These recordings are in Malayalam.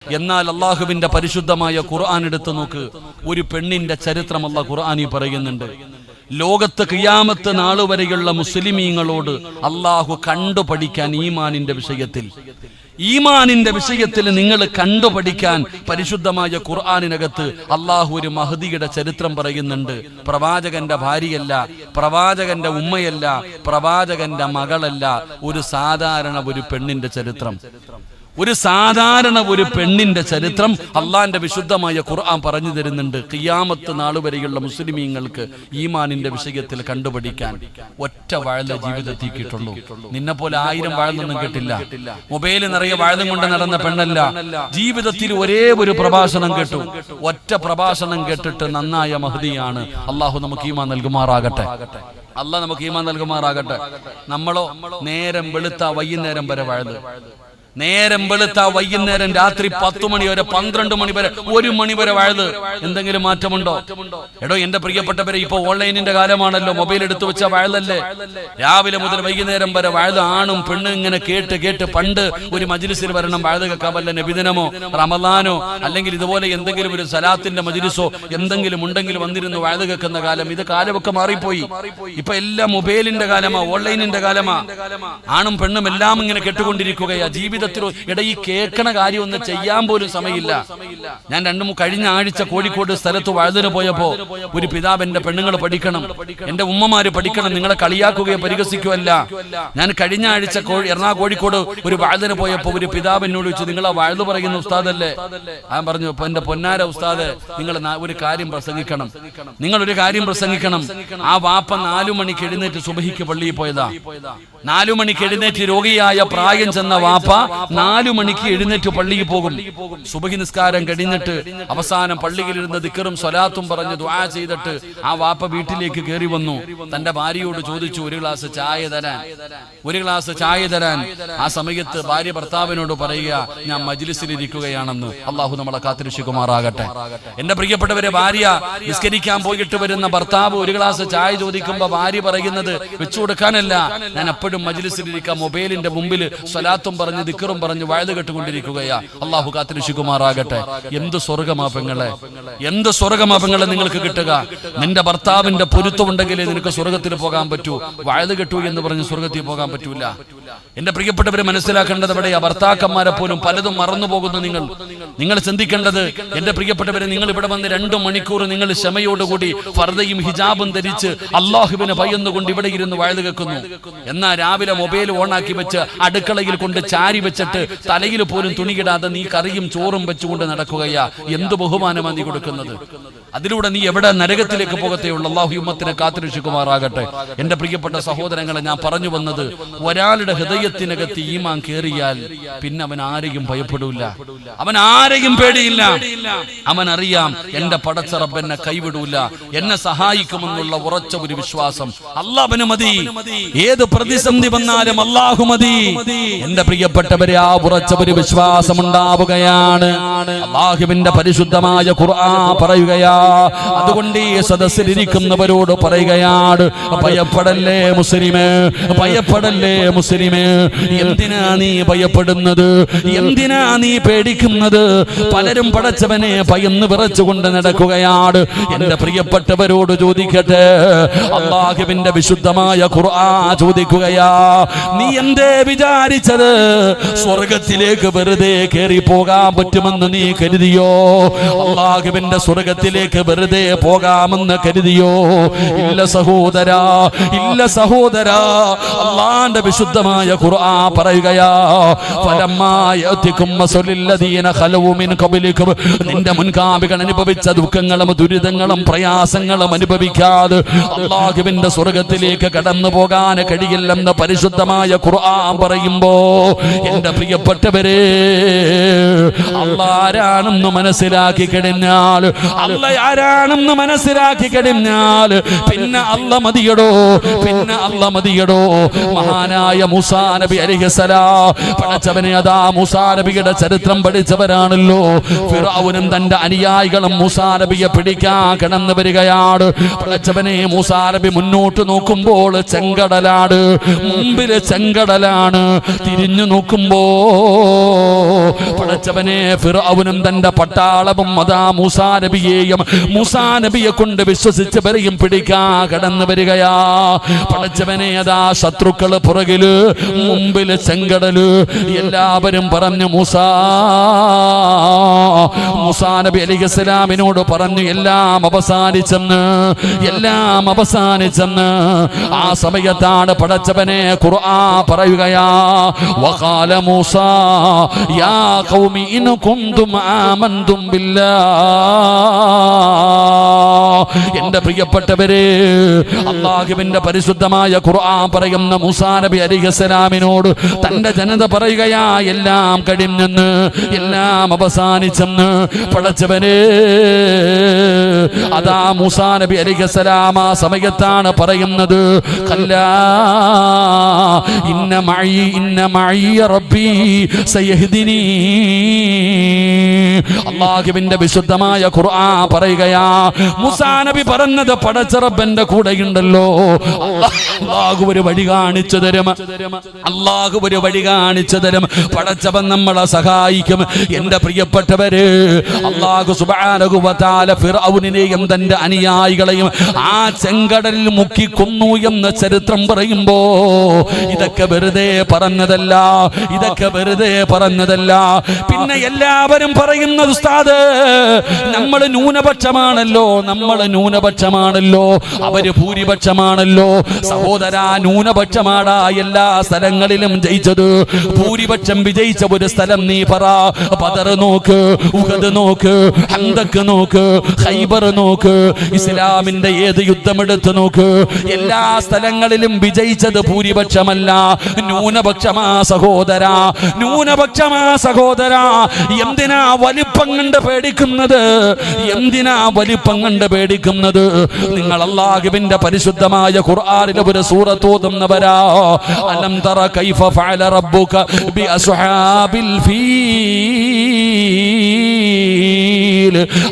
എന്നാൽ അള്ളാഹുവിന്റെ പരിശുദ്ധമായ ഖുർആൻ എടുത്തു നോക്ക്, ഒരു പെണ്ണിന്റെ ചരിത്രം അള്ളാഹ് ഖുർആനിൽ പറയുന്നുണ്ട്. ലോകത്ത് ഖിയാമത്ത് നാൾ വരെയുള്ള മുസ്ലിമീങ്ങളോട് അള്ളാഹു കണ്ടുപഠിക്കാൻ ഈമാനിന്റെ വിഷയത്തിൽ നിങ്ങൾ കണ്ടുപഠിക്കാൻ പരിശുദ്ധമായ ഖുർആനിനകത്ത് അള്ളാഹു ഒരു മഹദിയുടെ ചരിത്രം പറയുന്നുണ്ട്. പ്രവാചകന്റെ ഭാര്യയല്ല, പ്രവാചകന്റെ ഉമ്മയല്ല, പ്രവാചകന്റെ മകളല്ല, ഒരു സാധാരണ ഒരു പെണ്ണിന്റെ ചരിത്രം. ഒരു പെണ്ണിന്റെ ചരിത്രം അള്ളാന്റെ വിശുദ്ധമായ ഖുർആൻ പറഞ്ഞു തരുന്നുണ്ട്. ഖിയാമത്ത് നാൾ വരെയുള്ള മുസ്ലിമീങ്ങൾക്ക് ഈമാനിന്റെ വിഷയത്തിൽ കണ്ടുപഠിക്കാൻ ഒറ്റ വാഴല ജീവിതത്തിൽ കിട്ടുള്ളൂ. നിന്നെ പോലെ 1000 വാഴലൊന്നും കേട്ടില്ല. മൊബൈൽ നിറയെ വാഴലും കൊണ്ട് നടന്ന പെണ്ണല്ല. ജീവിതത്തിൽ ഒരേ ഒരു പ്രഭാഷണം കേട്ടു. ഒറ്റ പ്രഭാഷണം കേട്ടിട്ട് നന്നായ മഹദിയാണ്. അള്ളാഹു നമുക്ക് ഈമാൻ നൽകുമാറാകട്ടെ. അള്ളാഹ് നമുക്ക് ഈമാൻ നൽകുമാറാകട്ടെ. നമ്മളോ നേരം വെളുത്ത വൈകുന്നേരം വരെ വാഴല്, നേരം വെളുത്ത വൈകുന്നേരം രാത്രി 10 മണി വരെ, 12 മണി വരെ, 1 മണി വരെ വാഴത്. എന്തെങ്കിലും മാറ്റമുണ്ടോ? എടോ എന്റെ പ്രിയപ്പെട്ടവരെ, ഇപ്പൊ ഓൺലൈനിന്റെ കാലമാണല്ലോ, മൊബൈൽ എടുത്തു വെച്ച വാഴലല്ലേ. രാവിലെ മുതൽ വൈകുന്നേരം വരെ വാഴത്. ആണും പെണ്ണും ഇങ്ങനെ കേട്ട് പണ്ട് ഒരു മജ്ലിസിൽ വരണം വാഴത് കേൾക്കാൻ, വല്ല നബിദിനമോ റമദാനോ അല്ലെങ്കിൽ ഇതുപോലെ എന്തെങ്കിലും ഒരു സലാത്തിന്റെ മജ്ലിസോ എന്തെങ്കിലും ഉണ്ടെങ്കിൽ വന്നിരുന്നു വാഴത് കേൾക്കുന്ന കാലം. ഇത് കാലമൊക്കെ മാറിപ്പോയി. ഇപ്പൊ എല്ലാം മൊബൈലിന്റെ കാലമാ, ഓൺലൈനിന്റെ കാലമാ. ആണും പെണ്ണും എല്ലാം ഇങ്ങനെ കേട്ടുകൊണ്ടിരിക്കുകയാ. ജീവിതത്തിൽ ഈ കേൾക്കണ കാര്യം ഒന്നും ചെയ്യാൻ പോലും സമയമില്ല. ഞാൻ കഴിഞ്ഞ ആഴ്ച കോഴിക്കോട് സ്ഥലത്ത് വഴുതിന് പോയപ്പോ ഒരു പിതാവ്, എന്റെ പെണ്ണുങ്ങൾ പഠിക്കണം, എന്റെ ഉമ്മമാര് പഠിക്കണം, നിങ്ങളെ കളിയാക്കുകയോ പരിഹസിക്കുകയല്ല. ഞാൻ കഴിഞ്ഞ ആഴ്ച കോഴിക്കോട് ഒരു വഴുതിന് പോയപ്പോ ഒരു പിതാവ് എന്നോട് ചോദിച്ചു, നിങ്ങളെ വഴുത് പറയുന്ന ഉസ്താദല്ലേ? ഞാൻ പറഞ്ഞു, എന്റെ പൊന്നാര ഉസ്താദ്, നിങ്ങൾ ഒരു കാര്യം പ്രസംഗിക്കണം, നിങ്ങളൊരു കാര്യം പ്രസംഗിക്കണം. ആ വാപ്പ 4 മണിക്ക് എഴുന്നേറ്റ് സുബഹിക്ക് പള്ളിയിൽ പോയതാ. 4 മണിക്ക് എഴുന്നേറ്റ് രോഗിയായ പ്രായം ചെന്ന വാപ്പ 4 മണിക്ക് എഴുന്നേറ്റ് പള്ളിയിൽ പോകും. സുബഹി നിസ്കാരം കഴിഞ്ഞിട്ട് അവസാനം പള്ളിയിലിരുന്ന് ദിക്റും സ്വലാത്തും പറഞ്ഞ് ദുആ ചെയ്തിട്ട് ആ വാപ്പ വീട്ടിലേക്ക് കയറി വന്നു. തന്റെ ഭാര്യയോട് ചോദിച്ചു, ഒരു ഗ്ലാസ് ചായ തരാൻ. ആ സമയത്ത് ഭാര്യ ഭർത്താവിനോട് പറയുക, ഞാൻ മജ്ലിസിൽ ഇരിക്കുകയാണെന്ന്. അള്ളാഹു നമ്മളെ കാത്തിരക്ഷിക്കുമാറാകട്ടെ. എന്റെ പ്രിയപ്പെട്ടവരെ, ഭാര്യ നിസ്കരിക്കാൻ പോയിട്ട് വരുന്ന ഭർത്താവ് ഒരു ഗ്ലാസ് ചായ ചോദിക്കുമ്പോ ഭാര്യ പറയുന്നത് വെച്ചു കൊടുക്കാനല്ല, ഞാൻ എപ്പോഴും മജ്ലിസിലിരിക്കാം, മൊബൈലിന്റെ മുമ്പിൽ സ്വലാത്തും പറഞ്ഞ് ദിക്റും പറഞ്ഞു വഴുത് കെട്ടുകൊണ്ടിരിക്കുകയാ. അള്ളാഹു കാത്തിരക്ഷിക്കുമാറാകട്ടെ. എന്ത് സ്വർഗമാ പെങ്ങളെ, എന്ത് സ്വർഗമാ പെങ്ങളെ നിങ്ങൾക്ക് കിട്ടുക. നിന്റെ ഭർത്താവിന്റെ പൊരുത്തമുണ്ടെങ്കിലേ നിനക്ക് സ്വർഗത്തിൽ പോകാൻ പറ്റൂ. വഴുത് കെട്ടു എന്ന് പറഞ്ഞ് സ്വർഗത്തിൽ പോകാൻ പറ്റൂല. എന്റെ പ്രിയപ്പെട്ടവരെ, മനസ്സിലാക്കേണ്ടത് എവിടെയാ? ഭർത്താക്കന്മാരെ പോലും പലതും മറന്നു പോകുന്നു. നിങ്ങൾ ചിന്തിക്കേണ്ടത്, എന്റെ പ്രിയപ്പെട്ടവരെ, നിങ്ങൾ ഇവിടെ വന്ന് 2 മണിക്കൂർ നിങ്ങൾ ക്ഷമയോടുകൂടി ഫർദയും ഹിജാബും ധരിച്ച് അള്ളാഹുവിനെ ഭയന്നുകൊണ്ട് ഇവിടെ ഇരുന്ന് വഴുത് കേൾക്കുന്നു. എന്നാ രാവിലെ മൊബൈൽ ഓണാക്കി വെച്ച് അടുക്കളയിൽ കൊണ്ട് ചാരി വെച്ചിട്ട് തലയിൽ പോലും തുണികിടാതെ നീ കറിയും ചോറും വെച്ചുകൊണ്ട് നടക്കുകയാ. എന്ത് ബഹുമാനമാണ് നീ കൊടുക്കുന്നത്? അതിലൂടെ നീ എവിടെ നരകത്തിലേക്ക് പോകത്തേയുള്ളൂ. അല്ലാഹു ഉമ്മത്തിനെ കാത്തിരക്ഷിക്കുമാറാകട്ടെ. എന്റെ പ്രിയപ്പെട്ട സഹോദരങ്ങളെ, ഞാൻ പറഞ്ഞു വന്നത്, ഒരാളുടെ ഹൃദയത്തിനകത്ത് ഈമാൻ കേറിയാൽ പിന്നെ അവൻ ആരെയും ഭയപ്പെടൂല, അവൻ ആരെയും പേടിയില്ല. അവൻ അറിയാം, എന്റെ പടച്ച റബ്ബ് എന്നെ കൈവിടൂല, എന്നെ സഹായിക്കുമെന്നുള്ള ഉറച്ച ഒരു വിശ്വാസം അല്ലാഹുവിന് മതി. ഏത് പ്രതിസന്ധി വന്നാലും അല്ലാഹു മതി. എന്റെ പ്രിയപ്പെട്ടവരെ, ആ ഉറച്ച ഒരു വിശ്വാസം ഉണ്ടാവുകയാണ്. അല്ലാഹുവിന്റെ പരിശുദ്ധമായ ഖുർആൻ പറയുകയാ. അതുകൊണ്ട് ഈ സദസ്സിലിരിക്കുന്നവരോട് പറയുകയാണ്, ഭയപ്പെടല്ലേ മുസ്ലിമേ, ഭയപ്പെടല്ലേ മുസ്ലിമേ. എന്തിനാ നീ ഭയപ്പെടുന്നത്? എന്തിനാ നീ പേടിക്കുന്നത്? പലരും പടച്ചവനെ ഭയന്ന് വിറച്ചുകൊണ്ട് നടക്കുകയാണ്. എന്റെ പ്രിയപ്പെട്ടവരോട് ചോദിക്കട്ടെ, അല്ലാഹുവിന്റെ വിശുദ്ധമായ ഖുർആൻ ചോദിക്കുകയാ, നീ എന്തേ വിചാരിച്ചത് സ്വർഗത്തിലേക്ക് വെറുതെ കയറി പോകാൻ പറ്റുമെന്ന് നീ കരുതിയോ? അല്ലാഹുവിന്റെ സ്വർഗത്തിലേക്ക് വെറുതെ പോകാമെന്ന് കരുതിയോ? ഇല്ല സഹോദരാ, ഇല്ല സഹോദരാ. അല്ലാഹുവിന്റെ വിശുദ്ധമായ ഖുർആൻ പറയുകയാ, ഫലമ്മായതികും മസലുല്ലദീന ഖലൂ മിൻ ഖബലികും, നിന്റെ മുൻഗാമികൾ അനുഭവിച്ച ദുഃഖങ്ങളും ദുരിതങ്ങളും പ്രയാസങ്ങളും അനുഭവിക്കാതെ അല്ലാഹുവിന്റെ സ്വർഗത്തിലേക്ക് കടന്നു പോകാൻ കഴിയില്ലെന്ന് പരിശുദ്ധമായ ഖുർആൻ പറയുമ്പോ, എന്റെ പ്രിയപ്പെട്ടവരെ, അല്ലാഹ് ആരാണെന്ന് മനസ്സിലാക്കി കഴിഞ്ഞാൽ, അല്ലാഹ് ആരാണെന്ന് മനസ്സിലാക്കി കഴിഞ്ഞാൽ പിന്നെ അല്ലാഹ് മതിയടോ, പിന്നെ അല്ലാഹ് മതിയടോ. മഹാനായ മൂസാ നബി അലൈഹിസ്സലാം, പടച്ചവനെ, അതാ മൂസാ നബിയുടെ ചരിത്രം പഠിച്ചവരാണല്ലോ. ഫിർഔനും തന്റെ അനുയായികളും മൂസാ നബിയെ പിടിക്കാൻ കടന്നു വരികയാണ്. പടച്ചവനെ, മൂസാ നബി മുന്നോട്ട് നോക്കുമ്പോൾ ചെങ്കടലാണ്, മുമ്പില് ചെങ്കടലാണ്. തിരിഞ്ഞു നോക്കുമ്പോ പടച്ചവനെ, ഫിർഔൻ ഫിർഔനും തന്റെ പട്ടാളവും അതാ മൂസാ നബിയെ കൊണ്ട് വിശ്വസിച്ച് വരെയും പിടിക്കാ കടന്നു വരികയാ. പടച്ചവനെ അതാ ശത്രുക്കള് പുറകില്, മുമ്പില് ചെങ്കടല്. എല്ലാവരും പറഞ്ഞു മൂസാ നബി അലൈഹിസ്സലാമിനോട് പറഞ്ഞു എല്ലാം അവസാനിച്ചെന്ന്. ആ സമയത്താണ് പടച്ചവനെ ഖുർആൻ പറയുകയാ, വഖാല മൂസാ യാ ഖൗമി ഇൻ കുന്തും ആമൻതും ബില്ലാഹ്. എന്റെ പ്രിയപ്പെട്ടവരെ, അല്ലാഹുവിന്റെ പരിശുദ്ധമായ ഖുർആൻ പറയുന്ന മൂസാ നബി അലൈഹിസ്സലാമിനോട് തന്റെ ജനത പറയുകയാ എല്ലാം കഴിഞ്ഞെന്ന്, എല്ലാം അവസാനിച്ചെന്ന്. പടച്ചവനെ അതാ മൂസാ നബി അലൈഹിസ്സലാം ആ സമയത്താണ് പറയുന്നത്, കല്ലാ ഇന്ന മഈ റബ്ബി സയഹ്ദിനി. അല്ലാഹുവിന്റെ വിശുദ്ധമായ ഖുർആൻ പറയുകയാ, മൂസാ നബി പറഞ്ഞത് പടച്ച റബ്ബന്റെ കൂടെയുണ്ടല്ലോ. അല്ലാഹു ഒരു വഴി കാണിച്ചു തരും. പടച്ചവൻ നമ്മളെ സഹായിക്കും. എന്റെ പ്രിയപ്പെട്ടവര്, അല്ലാഹു സുബ്ഹാനഹു വ തആല ഫിർഔനിനെയും തന്റെ അനുയായികളെയും ആ ചെങ്കടലിൽ മുക്കി കൊന്നു എന്ന ചരിത്രം പറയുമ്പോ ഇതൊക്കെ വെറുതെ പറഞ്ഞതല്ല. പിന്നെ എല്ലാവരും പറയുന്നത്, ഉസ്താദ് നമ്മൾ ന്യൂനപക്ഷമാണല്ലോ, അവര് ഭൂരിപക്ഷമാണല്ലോ. സഹോദരാ, ന്യൂനപക്ഷമാടാ എല്ലാ സ്ഥലങ്ങളിലും ജയിച്ചത്. ഭൂരിപക്ഷം വിജയിച്ച ഒരു സ്ഥലം നീ പറ. ബദർ നോക്ക്, ഉഹദ് നോക്ക്, ഹന്തക്ക് നോക്ക്, ഖൈബർ നോക്ക്, ഇസ്ലാമിന്റെ ഏത് യുദ്ധമെടുത്ത് നോക്ക്. എല്ലാ സ്ഥലങ്ങളിലും വിജയിച്ചത് ഭൂരിപക്ഷമല്ല, ന്യൂനപക്ഷമാ സഹോദരാ. എന്തിനാ വലിപ്പം കണ്ട് പേടിക്കുന്നത്? നിങ്ങൾ അല്ലാഹുവിന്റെ പരിശുദ്ധമായ ഖുർആനിലെ ഒരു സൂറത്ത് ഓതുന്നവരാ. അലം തറ കൈഫ ഫഅല റബ്ബുക ബി അസ്ഹാബിൽ ഫീൽ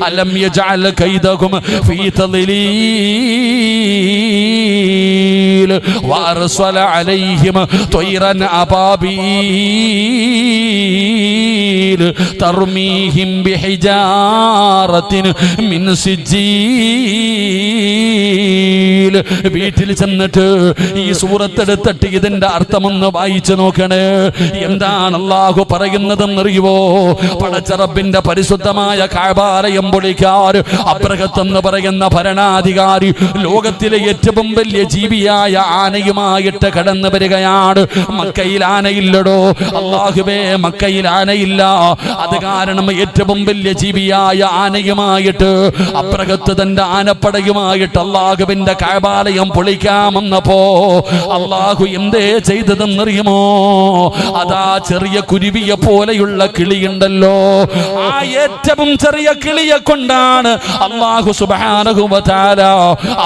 അലം യജഅൽ കൈദഹും ഫീ തദ്ലീൽ വഅർസല അലൈഹിം ത്വയ്റൻ അബാബീൽ തർമീഹിം ബിഹിജാറത്തിൻ മിൻ സിജ്ജീൽ. വീട്ടിൽ ചെന്നിട്ട് ഈ സൂറത്തെടുത്തിട്ട് ഇതിന്റെ അർത്ഥമൊന്ന് വായിച്ചു നോക്കണേ. എന്താണ് അല്ലാഹു പറയുന്നതെന്നറിയുവോ? പടച്ച റബ്ബിന്റെ പരിശുദ്ധമായ കഅബാലയം പൊളിക്കാൻ അബ്രഹത്ത് എന്ന് പറയുന്ന ഭരണാധികാരി ലോകത്തിലെ ഏറ്റവും വലിയ ജീവിയായ ആനയുമായിട്ട് കടന്നു വരികയാണ്. മക്കയിൽ ആനയില്ലടോ അല്ലാഹുവേ, മക്കയിൽ ആനയില്ല. അത് കാരണം ഏറ്റവും വലിയ ജീവിയായ ആനയുമായിട്ട് അബ്രഹത്ത് തന്റെ ആനപ്പടയുമായിട്ട് അല്ലാഹുവിന്റെ കഅബാലയം പൊളിക്കാമെന്നപ്പോ അല്ലാഹു എന്തേ ചെയ്തതെന്നറിയുമോ? അതാ ചെറിയ കുരുവിയെ പോലെയുള്ള കിളിയുണ്ടല്ലോ, ആ ഏറ്റവും ചെറിയ കിളിയെ കൊണ്ടാണ് അല്ലാഹു സുബ്ഹാനഹു വ തആല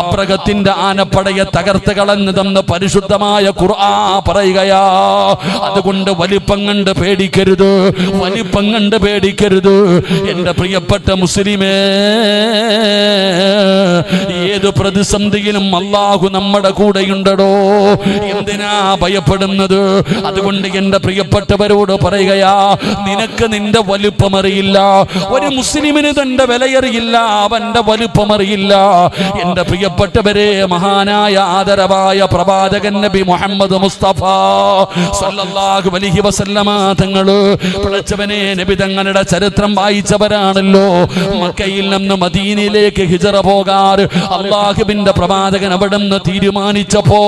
അബ്രഹത്തിന്റെ ആനപ്പടയെ തകർത്ത് കളഞ്ഞതെന്ന് പരിശുദ്ധമായ ഖുർആൻ പറയുകയാ. അതുകൊണ്ട് വലിപ്പം കണ്ട് പേടിക്കരുത് എന്റെ പ്രിയപ്പെട്ട മുസ്ലിമേ. ഏത് പ്രതിസന്ധിയിലും അല്ലാഹു നമ്മുടെ കൂടെയുണ്ടടോ. എന്തിനാ ഭയപ്പെടുന്നത്? അതുകൊണ്ട് എന്റെ പ്രിയപ്പെട്ടവരോട് പറയുകയാ, നിനക്ക് നിന്റെ വലുപ്പമറിയില്ല. ഒരു മുസ്ലിമിന് തന്റെ വിലയറിയില്ല, അവന്റെ വലുപ്പമറിയില്ല. എന്റെ പ്രിയപ്പെട്ടവരെ, മഹാനായ ആദരവായ പ്രവാചകൻ നബി മുഹമ്മദ് മുസ്തഫ സല്ലല്ലാഹു അലൈഹി വസല്ലമ തങ്ങള് പടച്ചവനെ നബി തങ്ങളുടെ ചരിത്രം വായിച്ചവരാണല്ലോ. മക്കയിൽ നിന്ന് മദീനയിലേക്ക് ഹിജറ പോകാൻ അല്ലാഹുവിന്റെ പ്രവാചകൻ അവിടെ നിന്ന് തീരുമാനിച്ചപ്പോ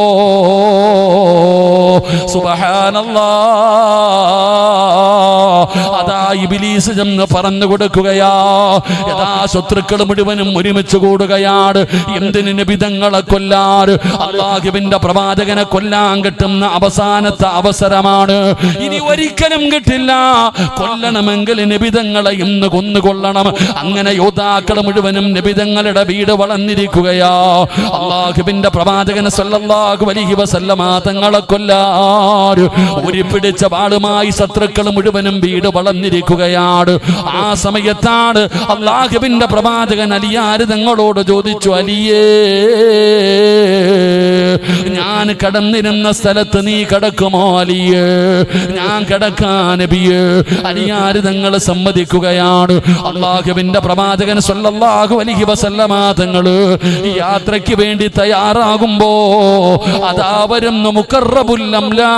സുബ്ഹാനല്ലാഹ്, അതാ ഇബ്ലീസ് ചെന്ന് പറഞ്ഞു കൊടുക്കുകയാ. യഥാ ശത്രുക്കൾ മുഴുവനും ഒരുമിച്ച് കൂടുകയാണ്. എന്തിന് നബി തങ്ങളെ കൊല്ലാൻ? അല്ലാഹുവിന്റെ പ്രവാചകനെ കൊല്ലാൻ കിട്ടുന്ന അവസാനത്തെ അവസരമാണ്. ഇനി ഒരിക്കലും കിട്ടില്ല. കൊല്ലണമെങ്കിൽ നബി തങ്ങളെ ഇന്ന് കൊന്നുകൊള്ളണം. അങ്ങനെ യോദ്ധാക്കൾ മുഴുവനും നബി തങ്ങളുടെ വീട് വളർന്നിരിക്കുകയാ. അല്ലാഹുവിന്റെ പ്രവാചകൻ സല്ലല്ലാഹു അലൈഹി വസല്ലമ തങ്ങളെ കൊല്ലാൻ ഒരു പിടിച്ച വാളുമായി ശത്രുക്കൾ മുഴുവനും വീട് വളർന്നിരിക്കുകയാണ്. ആ സമയത്താണ് അല്ലാഹുവിന്റെ പ്രവാചകൻ അലിയാര് തങ്ങളോട് ചോദിച്ചു, അലിയേ, ഞാൻ കടന്നിരുന്ന സ്ഥലത്ത് നീ കടക്കുമോ അലിയേ? ഞാൻ കടക്കാൻ നബിയേ. അലിയാര് തങ്ങൾ സമ്മതിക്കുകയാണ്. അല്ലാഹുവിന്റെ പ്രവാചകൻ സ്വല്ലല്ലാഹു അലൈഹി വസല്ലമ തങ്ങള് യാത്രയ്ക്ക് വേണ്ടി തയ്യാറാകുമ്പോ അതാ വരുന്നു മുഖറബുൽ അംലാക്ക്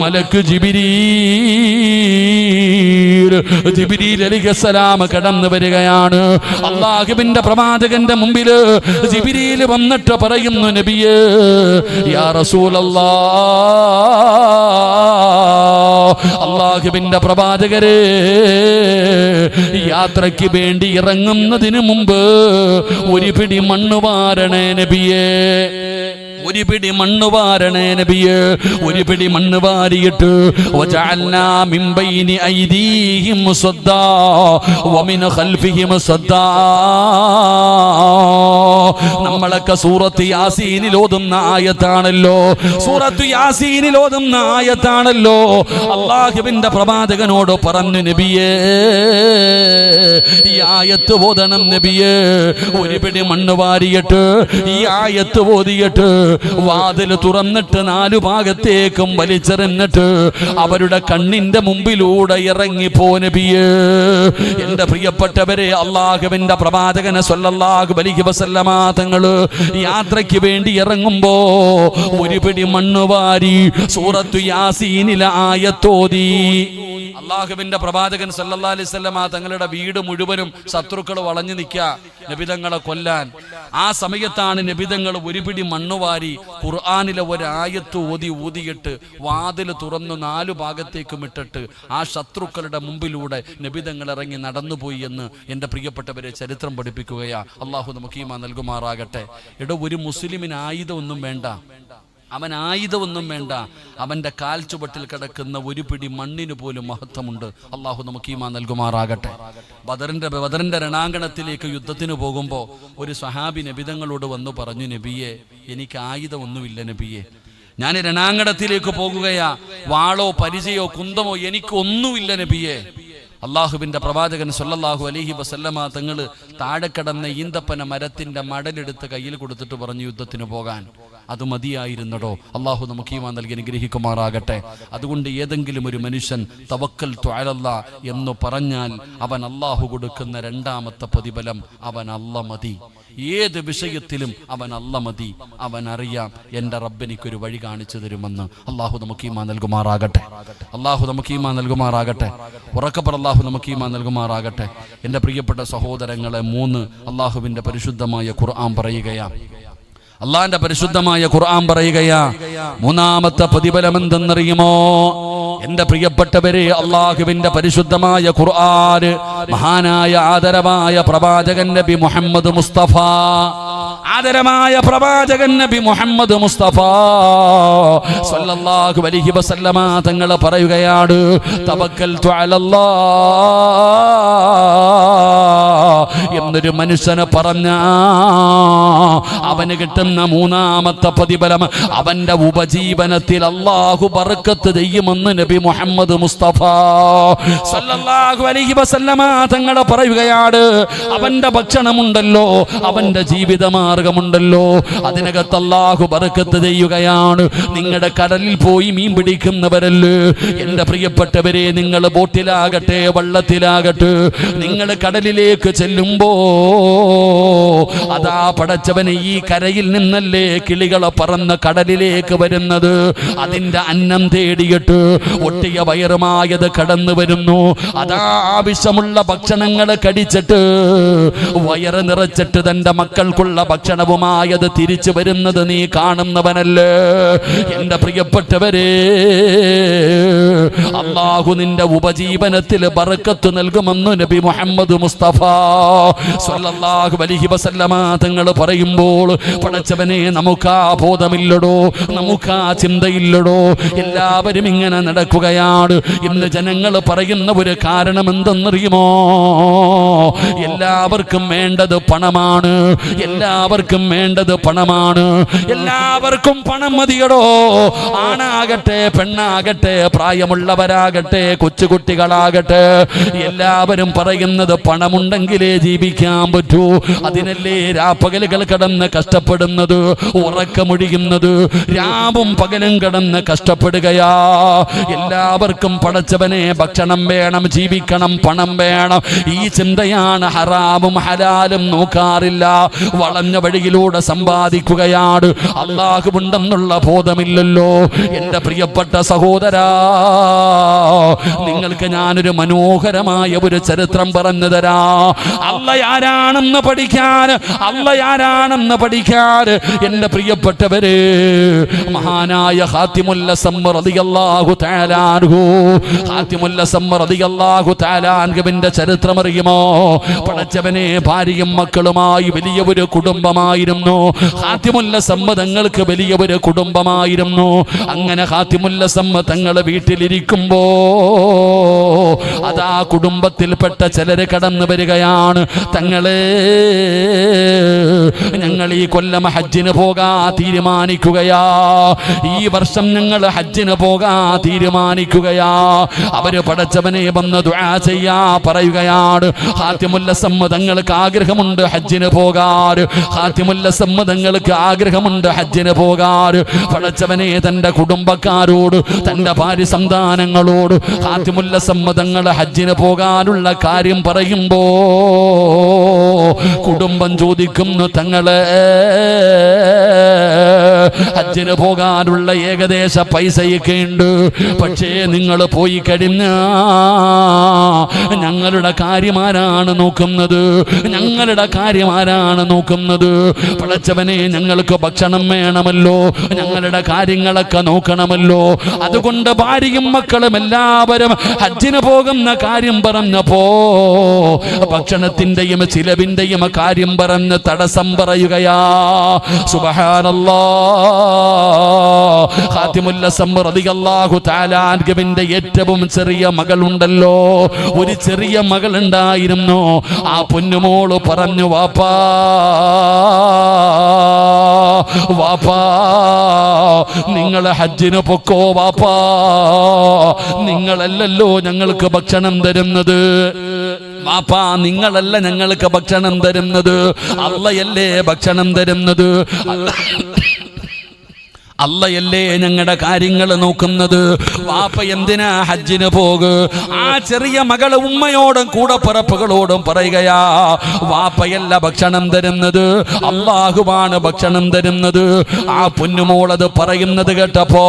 മലക്ക് ജിബ്രീൽ അലൈഹിസ്സലാം കടന്നു വരികയാണ്. അല്ലാഹുവിന്റെ പ്രവാചകന്റെ മുമ്പില് ജിബ്രീൽ വന്നിട്ട് പറയുന്നു, നബിയേ, യാ റസൂലല്ലാഹ്, അല്ലാഹുവിന്റെ പ്രവാചകരെ, യാത്രയ്ക്ക് വേണ്ടി ഇറങ്ങുന്നതിന് മുമ്പ് ഒരു പിടി മണ്ണ് വാരണേ നബിയേ, ഒരു പിടി മണ്ണ് വാരണേ നബിയേ. ഒരു പിടി മണ്ണ് വാരിയിട്ട് വജഅൽനാ മിൻ ബൈനി ഐദീഹിം സദ്ദാ വമിൻ ഖൽഫിഹിം സദ്ദാ. നമ്മളൊക്കെ സൂറത്ത് യാസീനിൽ ഓതുന്ന ആയത്താണല്ലോ, സൂറത്ത് യാസീനിൽ ഓതുന്ന ആയത്താണല്ലോ. അല്ലാഹുവിന്റെ പ്രവാചകനോട് പറഞ്ഞു, നബിയേ, ഈ ആയത്ത് ഓതണം നബിയേ. ഒരു പിടി മണ്ണ് വാരിയിട്ട് ഈ ആയത്ത് ഓതിയിട്ട് വാതിൽ തുറന്നിട്ട് നാലു ഭാഗത്തേക്കും വലിച്ചെറിഞ്ഞിട്ട് അവരുടെ കണ്ണിന്റെ മുമ്പിലൂടെ ഇറങ്ങിപ്പോ നബിയേ. എന്റെ പ്രിയപ്പെട്ടവരെ, അല്ലാഹുവിന്റെ പ്രവാചകൻ സ്വല്ലല്ലാഹു അലൈഹി വസല്ലമ തങ്ങള് യാത്രയ്ക്ക് വേണ്ടി ഇറങ്ങുമ്പോ ഒരു പിടി മണ്ണ് വാരി സൂറത്തു യാസീനിലെ ആയത്തോതി. അല്ലാഹുവിന്റെ പ്രവാചകൻ സല്ലല്ലാഹു അലൈഹി വസല്ലമ തങ്ങളുടെ വീട് മുഴുവനും ശത്രുക്കൾ വളഞ്ഞു നിൽക്കുക നബിതങ്ങളെ കൊല്ലാൻ. ആ സമയത്താണ് നബിതങ്ങൾ ഒരു പിടി മണ്ണ് വാരി ഖുർആനിലെ ഒരായത്ത് ഊതിയിട്ട് വാതിൽ തുറന്നു നാലു ഭാഗത്തേക്കും ഇട്ടിട്ട് ആ ശത്രുക്കളുടെ മുമ്പിലൂടെ നബിതങ്ങൾ ഇറങ്ങി നടന്നുപോയി എന്ന് എൻ്റെ പ്രിയപ്പെട്ടവരെ ചരിത്രം പഠിപ്പിക്കുകയാ. അള്ളാഹു നമുക്ക് ഈമാൻ നൽകുമാറാകട്ടെ. ഒരു മുസ്ലിമിന് ആയുധമൊന്നും വേണ്ട, അവൻ ആയുധമൊന്നും വേണ്ട, അവൻ്റെ കാൽ ചുവട്ടിൽ കിടക്കുന്ന ഒരു പിടി മണ്ണിന് പോലും മഹത്വമുണ്ട്. അള്ളാഹു നമുക്ക് ഈമാൻ നൽകുമാറാകട്ടെ. ബദറിന്റെ രണാങ്കണത്തിലേക്ക് യുദ്ധത്തിന് പോകുമ്പോൾ ഒരു സ്വഹാബി നബിതങ്ങളോട് വന്നു പറഞ്ഞു, നബിയെ, എനിക്ക് ആയുധമൊന്നുമില്ല നബിയെ, ഞാൻ രണാങ്കണത്തിലേക്ക് പോകുകയാ, വാളോ പരിചയോ കുന്തമോ എനിക്കൊന്നുമില്ല നബിയെ. അള്ളാഹുവിന്റെ പ്രവാചകൻ സ്വല്ലല്ലാഹു അലൈഹി വസല്ലമ തങ്ങള് താഴെ കിടന്ന ഈന്തപ്പന മരത്തിന്റെ മടലെടുത്ത് കയ്യിൽ കൊടുത്തിട്ട് പറഞ്ഞു, യുദ്ധത്തിന് പോകാൻ. അത് മതിയായിരുന്നടോ. അള്ളാഹു നമുക്ക് ഈമാൻ നൽകി അനുഗ്രഹിക്കുമാറാകട്ടെ. അതുകൊണ്ട് ഏതെങ്കിലും ഒരു മനുഷ്യൻ തവക്കൽതു അലല്ലാഹ് എന്ന് പറഞ്ഞാൽ അവൻ അള്ളാഹു കൊടുക്കുന്ന രണ്ടാമത്തെ പ്രതിഫലം അവൻ അല്ല മതി. ഏത് വിഷയത്തിലും അവൻ അല്ല മതി. അവൻ അറിയാം എൻ്റെ റബ്ബെനിക്കൊരു വഴി കാണിച്ചു തരുമെന്ന്. അള്ളാഹു നമുക്ക് ഈമാൻ നൽകുമാറാകട്ടെ. അള്ളാഹു നമുക്ക് ഈമാൻ നൽകുമാറാകട്ടെ. ഉറക്കപ്പർ അള്ളാഹു നമുക്ക് ഈമാൻ നൽകുമാറാകട്ടെ. എൻ്റെ പ്രിയപ്പെട്ട സഹോദരങ്ങളെ, 3 അള്ളാഹുവിൻ്റെ പരിശുദ്ധമായ ഖുർആൻ പറയുകയാണ്. അള്ളാന്റെ പരിശുദ്ധമായ ഖുർആൻ പറയുകയാ, മൂന്നാമത്തെ പ്രതിഫലം എന്തെന്നറിയുമോ? എന്റെ പ്രിയപ്പെട്ടവരെ, അള്ളാഹുവിന്റെ പരിശുദ്ധമായ ഖുർആൻ മഹാനായ ആദരവായ പ്രവാചകൻ നബി മുഹമ്മദ് മുസ്തഫ, ആദരമായ പ്രവാചകൻ നബി മുഹമ്മദ് മുസ്തഫ സ്വല്ലല്ലാഹു അലൈഹി വസല്ലമ തങ്ങൾ പറയുകയാണ്, തവക്കൽതു അലല്ലാഹ് എന്നൊരു മനുഷ്യന് പറഞ്ഞ അവന് കിട്ടുന്ന മൂന്നാമത്തെ പ്രതിഫലം അവന്റെ ഉപജീവനത്തിൽ അല്ലാഹു ബർക്കത്ത് ചെയ്യുമെന്ന് നബി മുഹമ്മദ് മുസ്തഫ സ്വല്ലല്ലാഹു അലൈഹി വസല്ലമ തങ്ങൾ പറയുകയാണ്. അവന്റെ ഭക്ഷണമുണ്ടല്ലോ, അവന്റെ ജീവിതമാർഗമുണ്ടല്ലോ, അതിനകത്ത് അല്ലാഹു ബർക്കത്ത് ചെയ്യുകയാണ്. നിങ്ങളുടെ കടലിൽ പോയി മീൻ പിടിക്കുന്നവരല്ലേ എന്റെ പ്രിയപ്പെട്ടവരെ, നിങ്ങൾ ബോട്ടിലാകട്ടെ വള്ളത്തിലാകട്ടെ, നിങ്ങൾ കടലിലേക്ക് ചെല്ലുമ്പോ അതാ പടച്ചവനെ, ഈ കരയിൽ നിന്നല്ലേ കിളികളെ പറന്ന് കടലിലേക്ക് വരുന്നത്. അതിന്റെ അന്നം തേടിയിട്ട് ഒട്ടിയ വയറുമായത് കടന്നു വരുന്നു. അതാ ആവശ്യമുള്ള ഭക്ഷണങ്ങൾ കടിച്ചിട്ട് വയറ് നിറച്ചിട്ട് തന്റെ മക്കൾക്കുള്ള ഭക്ഷണവുമായത് തിരിച്ചു വരുന്നത് നീ കാണുന്നവനല്ലേ എന്റെ പ്രിയപ്പെട്ടവരെ. അല്ലാഹു നിന്റെ ഉപജീവനത്തിൽ ബർക്കത്ത് നൽകുമെന്ന് നബി മുഹമ്മദ് മുസ്തഫ സ്വല്ലല്ലാഹു അലൈഹി വസല്ലമ തങ്ങൾ പറയുമ്പോൾ പടച്ചവനെ നമുക്കാ ബോധമില്ലടോ, നമുക്കാ ചിന്തയില്ലടോ. എല്ലാവരും ഇങ്ങനെ നടക്കുകയാണ്. ഇന്ന് ജനങ്ങൾ പറയുന്ന ഒരു കാരണം എന്തെന്നറിയുമോ? എല്ലാവർക്കും വേണ്ടത് പണമാണ്, എല്ലാവർക്കും വേണ്ടത് പണമാണ്, എല്ലാവർക്കും പണം മതിയടോ. ആണാകട്ടെ പെണ്ണാകട്ടെ പ്രായമുള്ളവരാകട്ടെ കൊച്ചുകുട്ടികളാകട്ടെ എല്ലാവരും പറയുന്നത് പണമുണ്ടെങ്കിലേ ജീവിക്കാൻ പറ്റൂ. അതിനല്ലേ രാപ്പകലുകൾ കടന്ന് കഷ്ടപ്പെടുന്നത്, ഉറക്കമൊഴിയുന്നത്, രാവും പകലും കടന്ന് കഷ്ടപ്പെടുകയാ. എല്ലാവർക്കും പടച്ചവനെ ഭക്ഷണം വേണം, ജീവിക്കണം, പണം വേണം. ഈ ചിന്തയാണ്. ഹറാമും ഹലാലും നോക്കാറില്ല, വളഞ്ഞ വഴിയിലൂടെ സമ്പാദിക്കുകയാണ്. അല്ലാഹുവുണ്ടെന്നുള്ള ബോധമില്ലല്ലോ. എൻ്റെ പ്രിയപ്പെട്ട സഹോദരാ, നിങ്ങൾക്ക് ഞാനൊരു മനോഹരമായ ഒരു ചരിത്രം പറഞ്ഞു തരാ. അല്ലാഹ് ആരാണെന്ന് പഠിക്കാൻ, അല്ലാഹ് ആരാണെന്ന് പഠിക്കാൻ എൻ്റെ പ്രിയപ്പെട്ടവരെ, മഹാനായ ഖാതിമുൽ അസം റളിയല്ലാഹു തആല അൻഹു, ഖാതിമുൽ അസം റളിയല്ലാഹു തആല അൻഹുവിന്റെ ചരിത്രം അറിയുമോ? പടച്ചവനെ ഭാര്യയും മക്കളുമായി വലിയ ഒരു കുടുംബമായിരുന്നു. ഖാതിമുൽ അസം തങ്ങൾക്ക് വലിയ ഒരു കുടുംബമായിരുന്നു. അങ്ങനെ ഖാതിമുൽ അസം തങ്ങൾ വീട്ടിലിരിക്കുമ്പോ അതാ കുടുംബത്തിൽപ്പെട്ട ചിലര് കടന്നു വരികയാണ്. തങ്ങളെ, ഞങ്ങൾ ഈ കൊല്ലം ഹജ്ജിന് പോകാൻ തീരുമാനിക്കുകയാ, ഈ വർഷം ഞങ്ങൾ ഹജ്ജിന് പോകാൻ തീരുമാനിക്കുകയാ. അവര് പടച്ചവനെ വന്ന് ദുആ ചെയ്യാ പറയുകയാണ്. ഖാതിമുൽ അസം തങ്ങൾക്ക് ആഗ്രഹമുണ്ട് ഹജ്ജിന് പോകാൻ, ഖാതിമുൽ അസം തങ്ങൾക്ക് ആഗ്രഹമുണ്ട് ഹജ്ജിന് പോകാൻ. പടച്ചവനെ തന്റെ കുടുംബക്കാരോട്, തന്റെ ഭാര്യ സന്താനങ്ങളോട് ഖാതിമുൽ അസം തങ്ങൾ ഹജ്ജിന് പോകാനുള്ള കാര്യം പറയുമ്പോ കുടുംബം ചോദിക്കുന്നു, തങ്ങളെ ഹജ്ജിന് പോകാനുള്ള ഏകദേശ പൈസയൊക്കെ ഉണ്ട്, പക്ഷേ നിങ്ങൾ പോയി കഴിഞ്ഞ ഞങ്ങളുടെ കാര്യം ആരാണ് നോക്കുന്നത്, ഞങ്ങളുടെ കാര്യം ആരാണ് നോക്കുന്നത്? പടച്ചവനെ, ഞങ്ങൾക്ക് ഭക്ഷണം വേണമല്ലോ, ഞങ്ങളുടെ കാര്യങ്ങളൊക്കെ നോക്കണമല്ലോ. അതുകൊണ്ട് ഭാര്യയും മക്കളും എല്ലാവരും ഹജ്ജിന് പോകുന്ന കാര്യം പറഞ്ഞപ്പോ ഭക്ഷണത്തിന്റെയും ചിലവിന്റെയും കാര്യം പറഞ്ഞ് തടസ്സം പറയുകയാ. സുബ്ഹാനല്ലാഹ്. ഖാതിമുൽ അസം റളിയല്ലാഹു തആല അൻഹുവിന്റെ ഏറ്റവും ചെറിയ മകളുണ്ടല്ലോ, ഒരു ചെറിയ മകൾ ഉണ്ടായിരുന്നു. ആ പൊന്നുമോള് പറഞ്ഞു, വാപ്പാ വാപ്പാ നിങ്ങൾ ഹജ്ജിന് പൊക്കോ വാപ്പാ, നിങ്ങളല്ലല്ലോ ഞങ്ങൾക്ക് ഭക്ഷണം തരുന്നത്, വാപ്പാ നിങ്ങളല്ല ഞങ്ങൾക്ക് ഭക്ഷണം തരുന്നത്, അല്ലാഹയല്ലേ ഭക്ഷണം തരുന്നത്, അല്ലയല്ലേ ഞങ്ങളുടെ കാര്യങ്ങൾ നോക്കുന്നത്. വാപ്പ എന്തിനാ ഹജ്ജിന് പോകൂ? ആ ചെറിയ മകള് ഉമ്മയോടും കൂടപ്പിറപ്പുകളോടും പറയുകയാ, വാപ്പയല്ല ഭക്ഷണം തരുന്നത്, അല്ലാഹുവാണ് ഭക്ഷണം തരുന്നത്. ആ പൊന്നുമോളത് പറയുന്നത് കേട്ടപ്പോ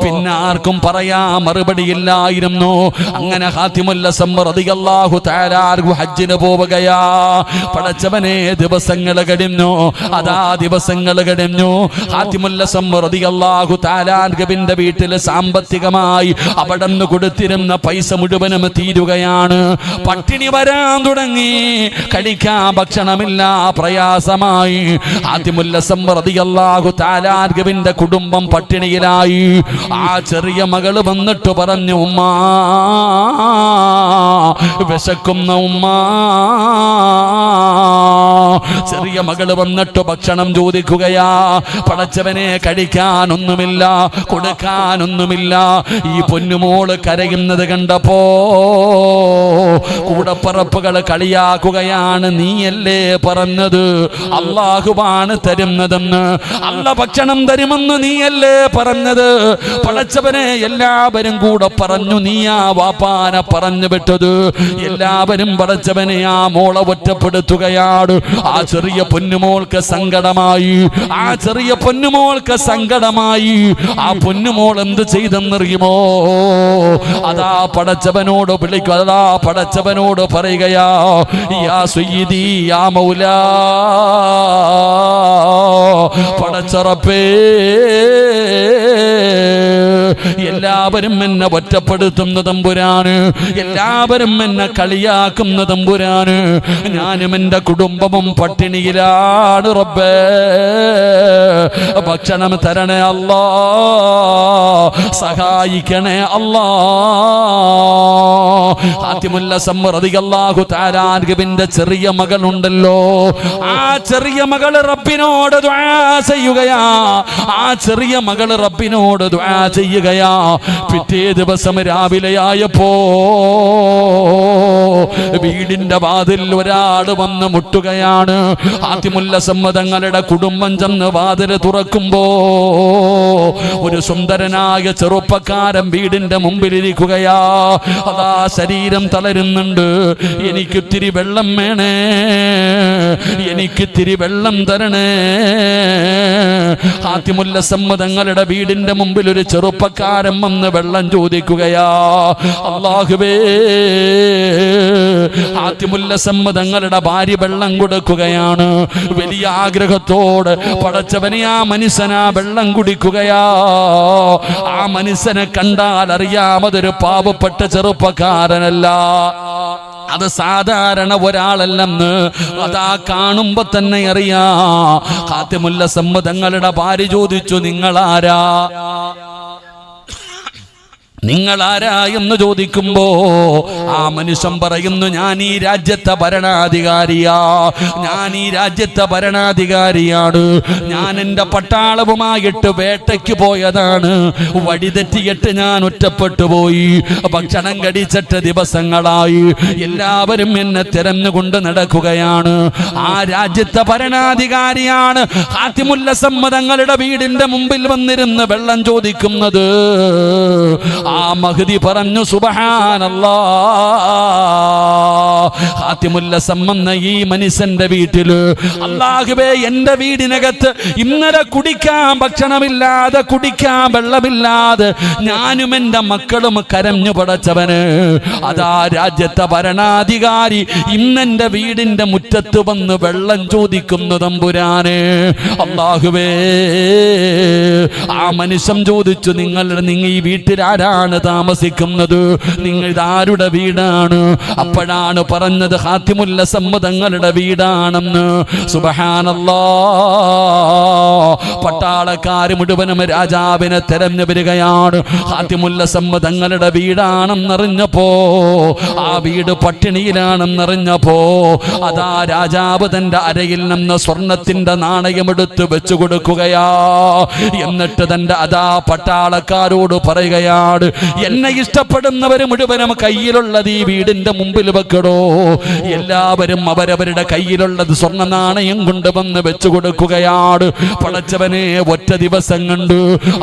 പിന്നെ ആർക്കും പറയാ മറുപടിയില്ലായിരുന്നു. അങ്ങനെ ഖാതിമുൽ അസം റളിയല്ലാഹു തആല അൻഹു ഹജ്ജിന് പോവുകയാ. പടച്ചവനെ, ദിവസങ്ങൾ കഴിഞ്ഞു, അതാ ദിവസങ്ങൾ കഴിഞ്ഞു. ഖാതിമുൽ അസം റളിയല്ലാഹു തആല അൻഹുവിന്റെ വീട്ടിൽ സാമ്പത്തികമായി അവിടുന്ന് കൊടുത്തിരുന്ന പൈസ മുഴുവനും തീരുകയാണ്. പട്ടിണി വരാൻ തുടങ്ങി, കഴിക്കാൻ ഭക്ഷണമില്ല, പ്രയാസമായി. ഖാതിമുൽ അസം റളിയല്ലാഹു തആല അൻഹുവിന്റെ കുടുംബം പട്ടിണിയിലായി. ആ ചെറിയ മകള് വന്നിട്ട് പറഞ്ഞു, ഉമ്മാ വിശക്കുന്ന ഉമ്മാ. ചെറിയ മകള് വന്നിട്ട് ഭക്ഷണം ചോദിക്കുകയാ. പടച്ചവനെ, കഴിക്കാനൊന്നുമില്ല, കൊടുക്കാനൊന്നുമില്ല. ഈ പൊന്നുമോള് കരയുന്നത് കണ്ടപ്പോ കൂടപ്പറപ്പുകൾ കളിയാക്കുകയാണ്, നീയല്ലേ പറഞ്ഞത് അല്ലാഹുവാണ് തരുന്നതെന്ന്, അല്ല ഭക്ഷണം തരുമെന്ന് നീയല്ലേ പറഞ്ഞത്? പടച്ചവനെ, എല്ലാവരും കൂടെ പറഞ്ഞു, നീയാ വാപ്പാനെ പറഞ്ഞു വിട്ടത്. എല്ലാവരും പടച്ചവനെ ആ മോളെ ഒറ്റപ്പെടുത്തുകയാണ്. ആ ചെറിയ പൊന്നുമോൾക്ക് സങ്കടമായി, ആ ചെറിയ പൊന്നുമോൾക്ക് സങ്കടമായി. ആ പൊന്നുമോൾ എന്ത് ചെയ്തെന്നറിയുമോ? അതാ പടച്ചവനോട് വിളിക്കും, അതാ പടച്ചവനോട് പടച്ചവനോട് പറയുകയാ, യാ സയ്യിദി യാ മൗലാ, പടച്ചറപ്പേ, എല്ലാവരും എന്നെ ഒറ്റപ്പെടുത്തുന്ന തമ്പുരാന്, എല്ലാവരും എന്നെ കളിയാക്കുന്ന തമ്പുരാന്, ഞാനും എൻ്റെ കുടുംബവും പട്ടിണിയിലാണ് റബ്ബേ, ഭക്ഷണം തരണേ അല്ലാ, സഹായിക്കണേ അല്ലാ. ഹാത്തിമുൽ അസ്സം റളിയല്ലാഹു തആല അൻഹുവിന്റെ ചെറിയ മകളുണ്ടല്ലോ, ആ ചെറിയ മകള് റബ്ബിനോട് ദുആ ചെയ്യുകയാ, ആ ചെറിയ മകള് റബ്ബിനോട് ദുആ ചെയ്യുകയാ. പിറ്റേ ദിവസം രാവിലെയായപ്പോ വീടിന്റെ വാതിൽ ഒരാൾ വന്ന് മുട്ടുകയാണ്. ഹാത്തിമുൽ അസ്സം തങ്ങളുടെ കുടുംബം ചെന്ന് വാതിൽ തുറക്കുമ്പോ ഒരു സുന്ദരനായ ചെറുപ്പക്കാരൻ വീടിന്റെ മുമ്പിലിരിക്കുകയാ. അതാ ശരീരം തളരുന്നുണ്ട്. എനിക്കിത്തിരി വെള്ളം വേണേ, എനിക്കിത്തിരി വെള്ളം തരണേ. ഹാത്തിമുൽ അസ്സം തങ്ങളുടെ വീടിന്റെ മുമ്പിൽ ഒരു ചെറുപ്പക്കാരൻ വന്ന് വെള്ളം ചോദിക്കുകയാ. അല്ലാഹുവേ, ഹാത്തിമുൽ അസ്സം തങ്ങളുടെ ഭാര്യ വെള്ളം കൊടുക്കുകയാണ്. വലിയ ആഗ്രഹത്തോട് പടച്ചവനെ ആ മനുഷ്യനാ വെള്ളം കുടിക്കുകയാ. ആ മനുഷ്യനെ കണ്ടാൽ അറിയാം അതൊരു പാവപ്പെട്ട ചെറുപ്പക്കാരനല്ല, അത് സാധാരണ ഒരാളല്ലെന്ന് അതാ കാണുമ്പോ തന്നെ അറിയാം. ഹാത്തിമുൽ അസ്സം തങ്ങളുടെ ഭാര്യ ചോദിച്ചു, നിങ്ങളാരാ, നിങ്ങളാരാ എന്ന് ചോദിക്കുമ്പോ ആ മനുഷ്യൻ പറയുന്നു, ഞാൻ ഈ രാജ്യത്തെ ഭരണാധികാരിയാ, ഞാൻ ഈ രാജ്യത്തെ ഭരണാധികാരിയാണ്. ഞാൻ എൻ്റെ പട്ടാളവുമായിട്ട് വേട്ടയ്ക്ക് പോയതാണ്. വഴിതെറ്റിയിട്ട് ഞാൻ ഒറ്റപ്പെട്ടു പോയി. ഭക്ഷണം കടിച്ചിട്ട് ദിവസങ്ങളായി. എല്ലാവരും എന്നെ തിരഞ്ഞുകൊണ്ട് നടക്കുകയാണ്. ആ രാജ്യത്തെ ഭരണാധികാരിയാണ് ഹാത്തിമുൽ അസ്സം തങ്ങളുടെ വീടിന്റെ മുമ്പിൽ വന്നിരുന്ന് വെള്ളം ചോദിക്കുന്നത്. ആ മഹ്ദി പറഞ്ഞു, സുബ്ഹാനല്ലാഹ്, ഹാത്തിമുൽ അസ്സം എന്ന ഈ മനുഷ്യന്റെ വീട്ടില്, അല്ലാഹുവേ, എന്റെ വീടിനകത്ത് ഇന്നലെ കുടിക്കാൻ ഭക്ഷണമില്ലാതെ, കുടിക്കാൻ വെള്ളമില്ലാതെ ഞാനും എൻ്റെ മക്കളും കരഞ്ഞു പടച്ചവന്. അതാ രാജ്യത്തെ ഭരണാധികാരി ഇന്നെന്റെ വീടിന്റെ മുറ്റത്ത് വന്ന് വെള്ളം ചോദിക്കുന്നു തമ്പുരാനെ. അല്ലാഹുവേ, ആ മനുഷ്യൻ ചോദിച്ചു, നിങ്ങൾ ഈ വീട്ടിലാരാ താമസിക്കുന്നത്, നിങ്ങൾ ഇതാരുടെ വീടാണ്? അപ്പോഴാണ് പറഞ്ഞത് ഹാത്തിമുൽ അസ്സം തങ്ങളുടെ വീടാണെന്ന്. സുബ്ഹാനല്ലാഹ്, പട്ടാളക്കാർ മുഴുവനും രാജാവിനെ തെരഞ്ഞു വരികയാണ്. ഹാത്തിമുൽ അസ്സം തങ്ങളുടെ വീടാണെന്നറിഞ്ഞപ്പോ, ആ വീട് പട്ടിണിയിലാണെന്നറിഞ്ഞപ്പോ, അതാ രാജാവ് തന്റെ അരയിൽ നിന്ന് സ്വർണത്തിന്റെ നാണയമെടുത്ത് വെച്ചു കൊടുക്കുകയാ. എന്നിട്ട് തന്റെ അതാ പട്ടാളക്കാരോട് പറയുകയാണ്, എന്നെ ഇഷ്ടപ്പെടുന്നവർ മുഴുവനും കയ്യിലുള്ളത് ഈ വീടിന്റെ മുമ്പിൽ വെക്കടോ. എല്ലാവരും അവരവരുടെ കയ്യിലുള്ളത് സ്വർണ്ണ നാണയം കൊണ്ടുവന്ന് വെച്ചു കൊടുക്കുകയാണ്. പടച്ചവനെ, ഒറ്റ ദിവസം കണ്ട്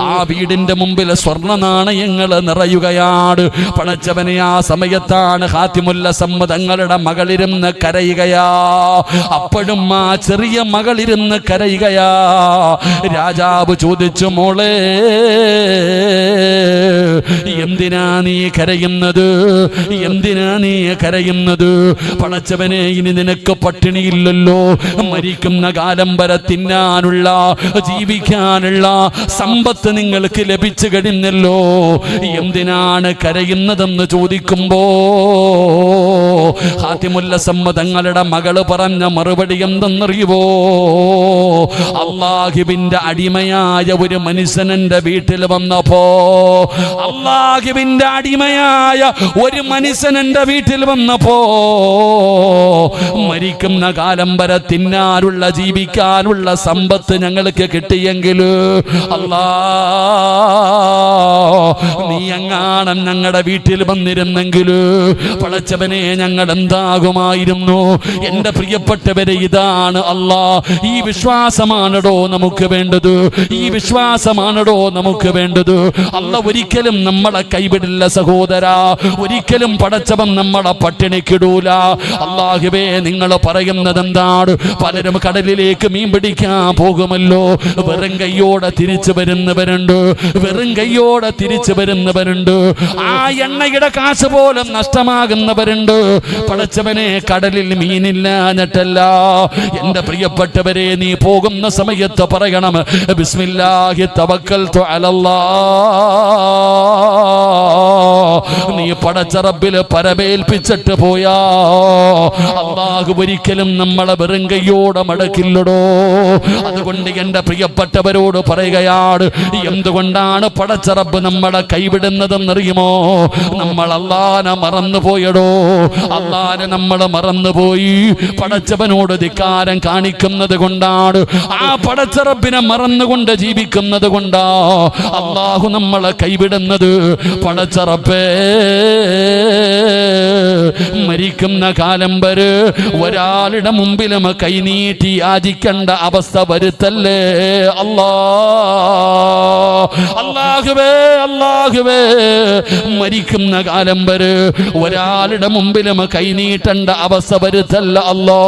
ആ വീടിന്റെ മുമ്പിൽ സ്വർണ്ണ നാണയങ്ങൾ നിറയുകയാണ്. പടച്ചവനെ, ആ സമയത്താണ് ഹാത്തിമുൽ അസ്സം തങ്ങളുടെ മകളിരുന്ന് കരയുകയാ. അപ്പോഴും ആ ചെറിയ മകളിരുന്ന് കരയുകയാ. രാജാവ് ചോദിച്ചു, മോളെ, എന്തിനാ നീ കരയുന്നത്? എന്തിനാ നീ കരയുന്നത്? പടച്ചവനെ, ഇനി നിനക്ക് പട്ടിണിയില്ലല്ലോ. മരിക്കുന്ന കാലം വരെ തിന്നാനുള്ള, ജീവിക്കാനുള്ള സമ്പത്ത് നിങ്ങൾക്ക് ലഭിച്ചു കഴിഞ്ഞല്ലോ. എന്തിനാണ് കരയുന്നതെന്ന് ചോദിക്കുമ്പോ ഹാത്തിമുൽ അസ്സം തങ്ങളുടെ മകള് പറഞ്ഞ മറുപടി എന്തെന്നറിയുവോ? അല്ലാഹുവിന്റെ അടിമയായ ഒരു മനുഷ്യൻ എൻ്റെ വീട്ടിൽ വന്നപ്പോ, അല്ലാഹുവിന്റെ അടിമയായ ഒരു മനുഷ്യൻ എൻ്റെ വീട്ടിൽ വന്നപ്പോ, മരിക്കുന്ന കാലം വരെ തിന്നാനുള്ള, ജീവിക്കാനുള്ള സമ്പത്ത് ഞങ്ങൾക്ക് കിട്ടിയെങ്കിൽ, അല്ലാ, നീ എങ്ങാണം ഞങ്ങളുടെ വീട്ടിൽ വന്നിരുന്നെങ്കിൽ പടച്ചവനെ, ഞങ്ങൾ എന്താകുമായിരുന്നു? എൻ്റെ പ്രിയപ്പെട്ടവരെ, ഇതാണ് അല്ലാ. ഈ വിശ്വാസമാണടോ നമുക്ക് വേണ്ടത്, ഈ വിശ്വാസമാണടോ നമുക്ക് വേണ്ടത്. അല്ല ഒരിക്കലും നമ്മളെ കൈവിടില്ല സഹോദരാ, ഒരിക്കലും പടച്ചവൻ നമ്മളെ പട്ടിണിക്കിടൂല. അല്ലാഹുവേ, നിങ്ങൾ പറയുന്നത് എന്താണ്? പലരും കടലിലേക്ക് മീൻ പിടിക്കാൻ പോകുമല്ലോ, വെറും കയ്യോടെ തിരിച്ചു വരുന്നവരുണ്ട്, വെറും കയ്യോടെ തിരിച്ചു വരുന്നവരുണ്ട്. ആ എണ്ണയുടെ കാശ് പോലും നഷ്ടമാകുന്നവരുണ്ട്. പടച്ചവനെ കടലിൽ മീനില്ലാഞ്ഞിട്ടല്ല. എന്റെ പ്രിയപ്പെട്ടവരെ, നീ പോകുന്ന സമയത്ത് പറയണം ബിസ്മില്ലാഹി തവക്കൽതു അലല്ലാഹ്. നീ പടച്ച റബ്ബിൽ പരമേൽപ്പിച്ചിട്ട് പോയാ അല്ലാഹു ഒരിക്കലും നമ്മളെ വെറും കൈയോടെ മടക്കില്ലടോ. അതുകൊണ്ട് എന്റെ പ്രിയപ്പെട്ടവരോട് പറയുകയാണ്, എന്തുകൊണ്ടാണ് പടച്ച റബ്ബ് നമ്മളെ കൈവിടുന്നതെന്നറിയുമോ? നമ്മൾ അല്ലാഹനെ മറന്നുപോയടോ. അല്ലാഹനെ നമ്മൾ മറന്നുപോയി പടച്ചവനോട് ധിക്കാരം കാണിക്കുന്നത് കൊണ്ടാണ്. ആ പടച്ച റബ്ബിനെ മറന്നുകൊണ്ട് ജീവിക്കുന്നത് കൊണ്ടാ അല്ലാഹു നമ്മളെ കൈവിടുന്നത്. പടച്ച റബ്ബേ, മരിക്കുന്ന കാലം വരെ ഒരാളുടെ മുമ്പിലും കൈനീട്ടി യാചിക്കേണ്ട അവസ്ഥ വരുത്തല്ലേ അല്ലാഹുവേ. അല്ലാഹുവേ, മരിക്കുന്ന കാലം വരെ ഒരാളുടെ മുമ്പിലും കൈനീട്ടേണ്ട അവസ്ഥ വരുത്തല്ല അല്ലാ.